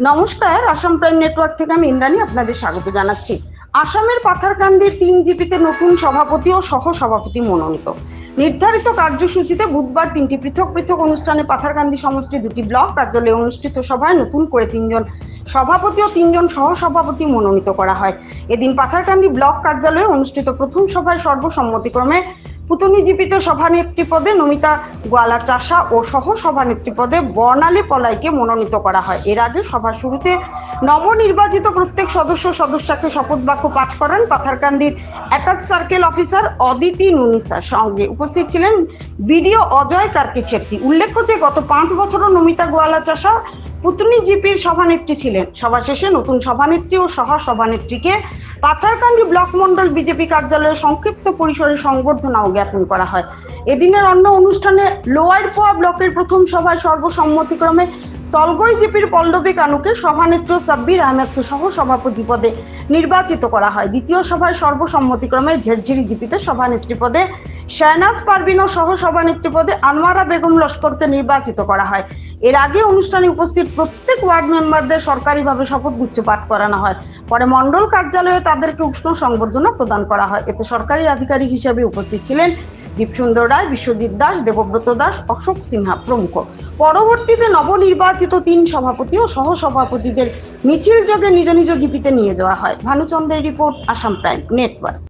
নমস্কার, Assam prime network থেকে আমি ইন্দ্রাণী আপনাদের স্বাগত জানাচ্ছি। আসামের পাথারকান্দির 3 জিপিতে নতুন সভাপতি ও সহ সভাপতি মনোনীত। নির্ধারিত কার্যসূচিতে বুধবার 3টি পৃথক পৃথক অনুষ্ঠানে পাথারকান্দি সমষ্টি 2টি ব্লক কার্যালয়ে অনুষ্ঠিত সভায় নতুন করে 3 জন সভাপতি ও 3 জন সহ সভাপতি মনোনীত করা হয়। এদিন পাথারকান্দি ব্লক কার্যালয়ে অনুষ্ঠিত প্রথম সভায় সর্বসম্মতিক্রমে পুতনি জিপিতে সভানেত্রী পদে নমিতা গোয়ালা চাষা ও সহ সভানেত্রী পদে বর্ণালী পলাইকে মনোনীত করা হয়। এর আগে সভার শুরুতে নবনির্বাচিত প্রত্যেক সদস্যকে শপথ বাক্য পাঠ করান পাথারকান্দির অ্যাটাচ সার্কেল অফিসার অদিতি নুনিসার। সঙ্গে উপস্থিত ছিলেন বিডিও অজয় কার্কি ছেত্রী। উল্লেখ্য যে গত 5 বছরও নমিতা গোয়ালা চাষা পুতনি জিপির সভানেত্রী ছিলেন। সভা শেষে নতুন সভানেত্রী ও সহ সভানেত্রীকে পাথারকান্দি ব্লক মন্ডল বিজেপি কার্যালয়ে সংক্ষিপ্ত পরিসরে সংবর্ধনা ও জ্ঞাপন করা হয়। এদিনের অন্য অনুষ্ঠানে লোয়ার পোয়া ব্লকের প্রথম সভায় সর্বসম্মতিক্রমে সলগই জিপির পল্লবী কানুকে সভানেত্রী সাব্বির আহমেদকে সহ সভাপতি পদে নির্বাচিত করা হয়। দ্বিতীয় সভায় সর্বসম্মতিক্রমে ঝেরঝিরি জিপিতে সভানেত্রী পদে শাহনাজ পারভিন ও সহ সভানেত্রী পদে আনোয়ারা বেগম লস্করকে নির্বাচিত করা হয়। এর আগে অনুষ্ঠানে উপস্থিত প্রত্যেক ওয়ার্ড মেম্বারদের সরকারিভাবে শপথগুচ্ছ পাঠ করানো হয়। পরে মন্ডল কার্যালয়ে তাদেরকে উষ্ণ সংবর্ধনা প্রদান করা হয়। এতে সরকারি আধিকারিক হিসেবে উপস্থিত ছিলেন দীপসুন্দর রায়, বিশ্বজিৎ দাস, দেবব্রত দাস, অশোক সিনহা প্রমুখ। পরবর্তীতে নবনির্বাচিত 3 সভাপতি ও সহ সভাপতিদের মিছিল যোগে নিজ নিজ জিপিতে নিয়ে যাওয়া হয়। ভানুচন্দ্রের রিপোর্ট, আসাম প্রাইম নেটওয়ার্ক।